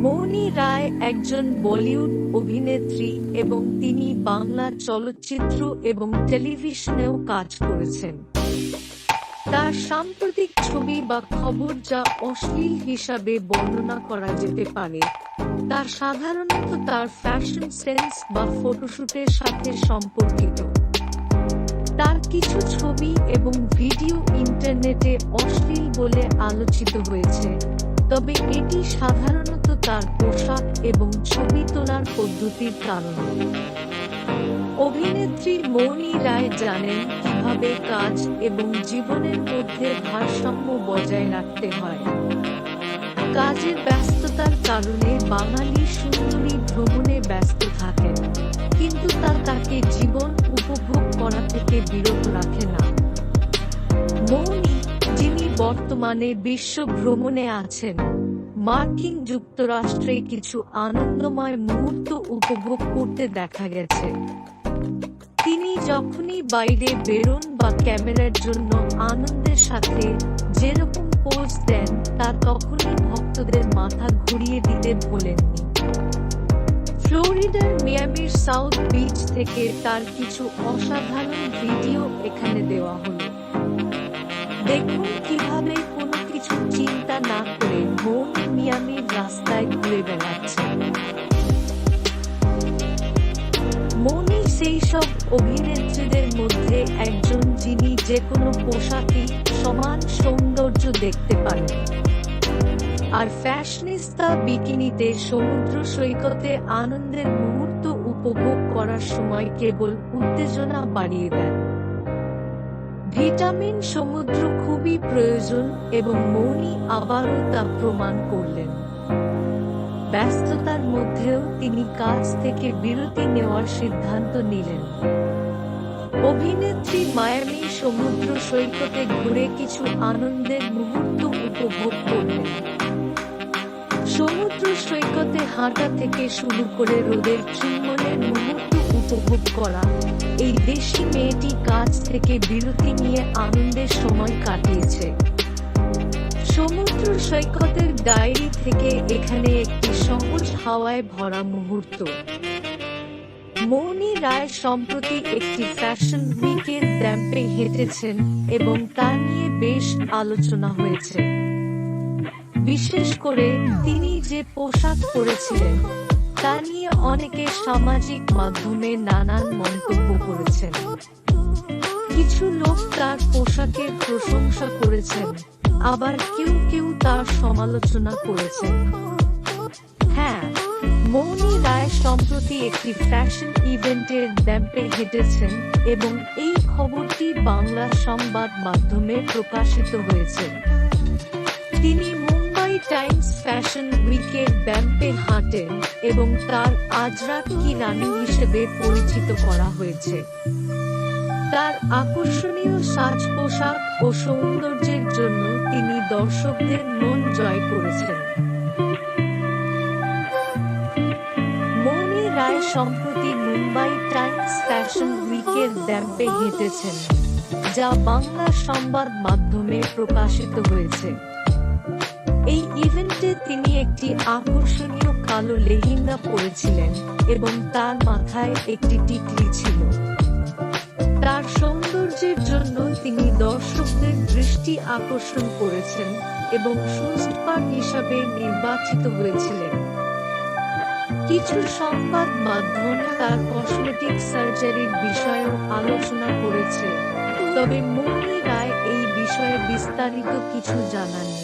মৌনি রায় একজন বলিউড অভিনেত্রী এবং তিনি বাংলা চলচ্চিত্র এবং টেলিভিশনেও কাজ করেছেন। তার সাম্প্রতিক ছবি বা খবর যা অশ্লীল হিসাবে বর্ণনা করা যেতে পারে, তার সাধারণত তার ফ্যাশন সেন্স বা ফটোশুটের সাথে সম্পর্কিত। তার কিছু ছবি এবং ভিডিও ইন্টারনেটে অশ্লীল বলে আলোচিত হয়েছে, তবে এটি সাধারণত তার পোশাক এবং ছবি তোলার পদ্ধতির কারণে। অভিনেত্রী মৌনি রায় জানেন কিভাবে কাজ এবং জীবনের মধ্যে ভারসাম্য বজায় রাখতে হয়। কাজের ব্যস্ততার কারণে বাঙালি সুন্দরী ভ্রমণে ব্যস্ত থাকেন, কিন্তু তা তাকে জীবন উপভোগ করা থেকে বিরত রাখে না। মৌনি, যিনি বর্তমানে বিশ্ব ভ্রমণে আছেন, মার্কিন যুক্তরাষ্ট্রে কিছু আনন্দময় মুহূর্ত উপভোগ করতে দেখা গেছে। তিনি যখনই বাইরে বেরোন বা ক্যামেরার জন্য আনন্দের সাথে যেরকম পোজ দেন, তা কখনোই ভক্তদের মাথা ঘুরিয়ে দিতে ভোলেননি। ফ্লোরিডার মিয়ামির সাউথ বিচ থেকে তার কিছু অসাধারণ ভিডিও এখানে দেওয়া হলো। দেখুন কিভাবে কোনো কিছু চিন্তা না করে মৌনি মিয়ামির রাস্তায় ঘুরে বেড়াচ্ছেন। মৌনি সেই সব অভিনেত্রীদের মধ্যে একজন যিনি যেকোনো পোশাকেই সমান সৌন্দর্য দেখতে পারেন। আর ফ্যাশনিস্তা বিকিনিতে সমুদ্র সৈকতে আনন্দের মুহূর্ত উপভোগ করার সময় কেবল উত্তেজনা বাড়িয়ে দেন। ভিটামিন সমুদ্র খুবই প্রয়োজন এবং মৌনি আবারও তা প্রমাণ করলেন। ব্যস্ততার মধ্যেও তিনি কাজ থেকে বিরতি নেওয়ার সিদ্ধান্ত নিলেন। অভিনেত্রী মায়ামি সমুদ্র সৈকতে ঘুরে কিছু আনন্দের মুহূর্ত উপভোগ করলেন। সমুদ্র সৈকতে হাঁটা থেকে শুরু করে রোদের চুম্বনের মুহূর্ত উপভোগ করা, এই দেশি মেয়েটি কাজ থেকে বিরতি নিয়ে আনন্দের সময় কাটিয়েছে। সমুদ্র সৈকতের ডায়েরি থেকে এখানে একটি সহজ হাওয়ায় ভরা মুহূর্ত। মৌনি রায় সম্প্রতি একটি ফ্যাশন উইকের র্যাম্পে হেঁটেছেন এবং তা নিয়ে বেশ আলোচনা হয়েছে। বিশেষ করে তিনি যে পোশাক পরেছিলেন তা নিয়ে অনেকে সামাজিক মাধ্যমে নানান মন্তব্য করেছেন। কিছু লোক তার পোশাকের প্রশংসা করেছেন, আবার কেউ কেউ তার সমালোচনা করেছেন। হ্যাঁ, মৌনি রায় সম্প্রতি একটি ফ্যাশন ইভেন্টের র্যাম্পে হেঁটেছেন এবং এই খবরটি বাংলা সংবাদ মাধ্যমে প্রকাশিত হয়েছে। তিনি মুম্বাই টাইমস ফ্যাশন উইকের র্যাম্পে হাঁটেন এবং তার আজরাত কি রানী হিসেবে পরিচিত করা হয়েছে। তার আকর্ষণীয় সাজ পোশাক ও সৌন্দর্যের জন্য তিনি দর্শকদের মন জয় করেছেন। মৌনি রায় সম্প্রতি মুম্বাই টাইমস ফ্যাশন উইকের র্যাম্পে হেঁটেছেন, যা বাংলা সংবাদ মাধ্যমে প্রকাশিত হয়েছে। এই ইভেন্টে তিনি একটি আকর্ষণীয় কালো লেহেঙ্গা পরেছিলেন এবং তার মাথায় একটি টিকলি ছিল। তার সৌন্দর্যের জন্য তিনি দর্শকদের দৃষ্টি আকর্ষণ করেছেন এবং সুপারস্টার হিসাবে নির্বাচিত হয়েছিলেন। কিছু সংবাদ মাধ্যম তার কসমেটিক সার্জারির বিষয়েও আলোচনা করেছে, তবে মৌনি রায় এই বিষয়ে বিস্তারিত কিছু জানাননি।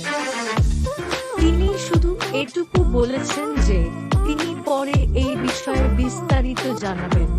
তিনি শুধু এটুকু বলেছেন যে তিনি পরে এই বিষয়ে বিস্তারিত জানাবেন।